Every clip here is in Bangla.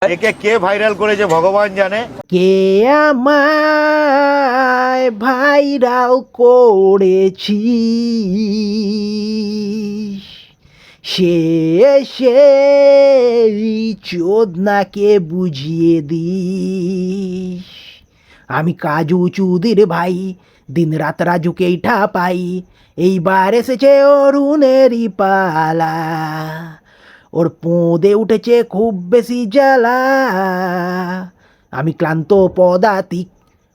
একে কে ভাইরাল করেছে ভগবান জানে। কে আমায় ভাইরাল করেছি সে সেই চোদনাকে বুঝিয়ে দিস। আমি কাজু চুদির ভাই, দিন রাত রাজুকেই ঠাপাই। এইবার এসেছে অরুণেরই পালা, ওর পোঁদে উঠেছে খুব বেশি জ্বালা। আমি ক্লান্ত পদাতিক,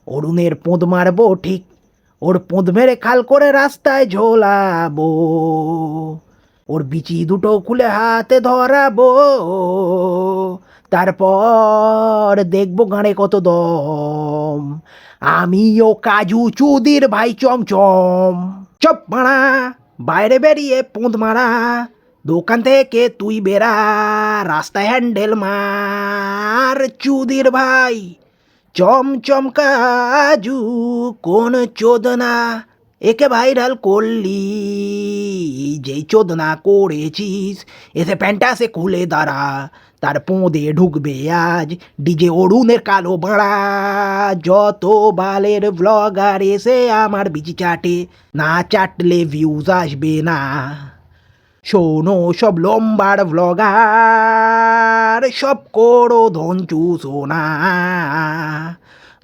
অরুণের পোঁদ মারবো ঠিক। ওর পোঁদ মেরে খাল করে রাস্তায় ঝোলাবো, ওর বিচি দুটো খুলে হাতে ধরাবো। তারপর দেখবো গাঁড়ে কত দম। আমিও কাজু চুদির ভাই চমচম। চপ মারা, বাইরে বেরিয়ে পোঁদ মারা। দোকান থেকে তুই বেরা, রাস্তায় হ্যান্ডেল মার চুদির ভাই। চমচম কাজু কোন চোদনা একে ভাইরাল করলি, যেই চোদনা করেছিস এসে প্যান্টা সে খুলে দাঁড়া। তার পোঁদে ঢুকবে আজ ডিজে অরুণের কালো বাড়া। যত বালের ব্লগার এসে আমার বিচি চাটে, না চাটলে ভিউজ আসবে না। শোনো সব লম্বার ব্লগার, সব করো ধনচু সোনা।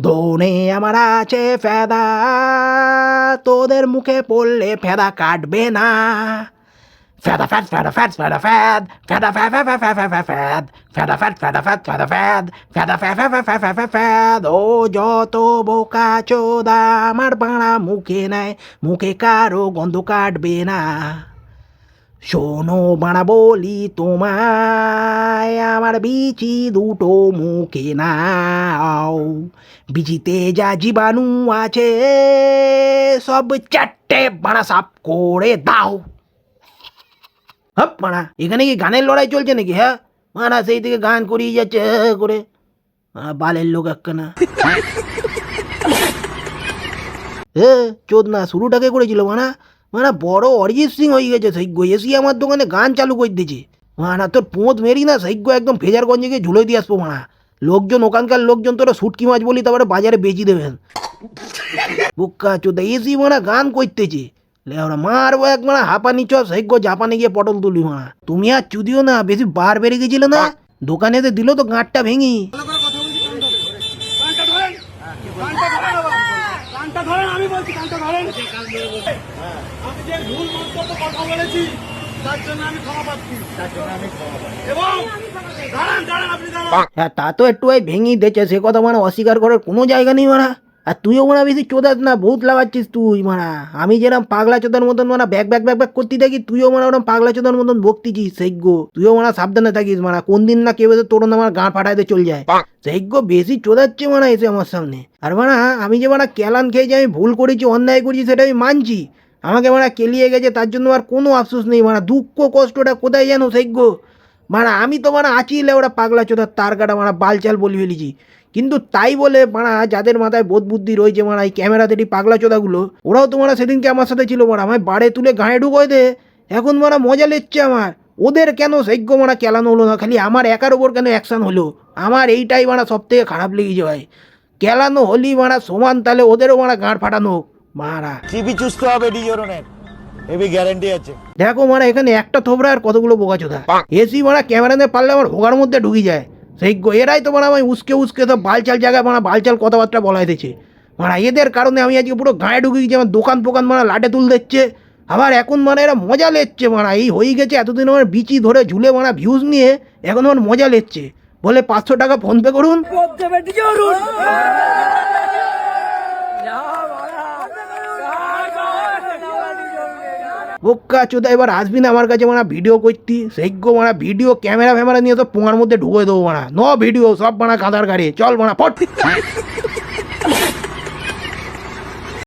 ধনে আমার আছে ফেদা, তোদের মুখে পড়লে ফেদা কাটবে না। ফেদা ফ্যাট ফেদা ফ্যাট ফেদা ফ্যাদ ফেদা ফ্যা ফ্যা ফ্যা ফ্যা ফ্যা ফ্যাদ ফেদা ফ্যাট ফেদা ফ্যাট ফেদা ফ্যাদ ফেদা ফ্যা ফ্যা ফ্যা ফ্যা ফ্যা ফ্যাদ। ও যত বোকা চোদা আমার বাড়া মুখে নেয়, মুখে কারো গন্ধ কাটবে না। শোনো বাড়া বলি তোমায়, আমার বিচি দুটো মুখে নাও। বিচিতে যা জীবাণু আছে সব চারটে বাড়া সাফ করে দাও। হাপ মারা, এখানে কি গানের লড়াই চলছে নাকি? হ্যাঁ মারা, সেই থেকে গান করিয়ে যাচ্ছে করে বালের লোক একখানা। চোদনা শুরুটাকে করেছিল মানা, মানা বড় অরিজিৎ সিং হয়ে গেছে সৈক্য। এসি আমার দোকানে গান চালু করে দিয়েছে মানা। তোর পোঁত মেরি না সৈক্য একদম ফেজারগঞ্জে গিয়ে ঝুলে দিয়ে আসবো মানা। লোকজন ওখানকার লোকজন তোরা শুটকি মাছ বলি তারপরে বাজারে বেচি দেবেন। বুক্কা চোদা এসি মানা গান করতেছে, ওরা মারবো এক মারা হাঁপানি চ সৈক্য জাপানে গিয়ে পটল তুলি মারা। তুমি আর চুদিও না, বেশি বার বেড়ে গেছিল না, দোকানেতে দিল তো গাঁটটা ভেঙি। হ্যাঁ তা তো একটু ভেঙেই দিয়েছে, সে কথা মানে অস্বীকার করার কোনো জায়গা নেই মারা। আর তুইও মানে বেশি চোদাস না, বহুত লাগাচ্ছিস তুই মারা। আমি যেরকম পাগলা চোদার মতন মানে ব্যাক ব্যাক ব্যাক ব্যাক করতে থাকি, তুইও মানে ওরকম পাগলা চোদার মতন বকতিছিস সৈক্য। তুইও মানে সাবধানে থাকিস মারা, কোন দিন না কেউ তোর আমার গাঁ ফাটাইতে চল যায়। সৈক্য বেশি চোদাচ্ছে মারা এসে আমার সামনে। আর মারা আমি যে মানে ক্যালান খেয়েছি, আমি ভুল করেছি অন্যায় করেছি সেটা আমি মানছি। আমাকে মারা কেলিয়ে গেছে, তার জন্য আর কোনো আফসোস নেই মারা। দুঃখ কষ্টটা কোথায় জানো সৈক্য মারা, আমি তো মানে আঁচিলে ওরা পাগলা চোদার তার কাটা মারা বালচাল বলে ফেলেছি। কিন্তু তাই বলে মারা যাদের মাথায় বোধ বুদ্ধি রয়েছে মারা, এই ক্যামেরাতে পাগলা চোদাগুলো, ওরাও তো মারা সেদিনকে আমার সাথে ছিল মারা, আমায় বাড়ে তুলে গাঁয়ে ঢুকোয় দে। এখন মারা মজা লেচ্ছে আমার। ওদের কেন সৈক্য মারা কেলানো হলো না, খালি আমার একার ওপর কেন অ্যাকশান হলো? আমার এইটাই মারা সব থেকে খারাপ লেগেছে ভাই। কেলানো হলি মারা সমান, তাহলে ওদেরও মারা গাঁড় ফাটানো মারা। চিবি চুষতে হবে ডিজরনের, এবি গ্যারান্টি আছে। দেখো মারা এখানে একটা থোবরা আর কতগুলো বোকাচোদা। এসি মারা ক্যামেরাতে পারলে আমার হোগার মধ্যে ঢুকে যায় সৈক্য। এরাই তো মারা আমায় উস্কে উস্কে সব বালচাল জায়গায় মারা বালচাল কথাবার্তা বলাই দিচ্ছে মারা। এদের কারণে আমি আজকে পুরো গায়ে ঢুকে গেছি, আমার দোকান ফোকান মারা লাটে তুল দিচ্ছে। আবার এখন মানে এরা মজা লেচ্ছে মারা। এই হয়ে গেছে এতদিন আমার বিচি ধরে ঝুলে মারা ভিউজ নিয়ে, এখন আমার মজা লেচ্ছে। বলে 500 টাকা ফোনপে করুন। বোকা চোদা এবার আসবি না আমার কাছে মারা ভিডিও করতি সৈক্য মারা। ভিডিও ক্যামেরা ফ্যামেরা নিয়ে তো পোঙার মধ্যে ঢুকে দেবো মারা। ন ভিডিও সব মারা কাঁদার গাড়ি চল মারা ফট।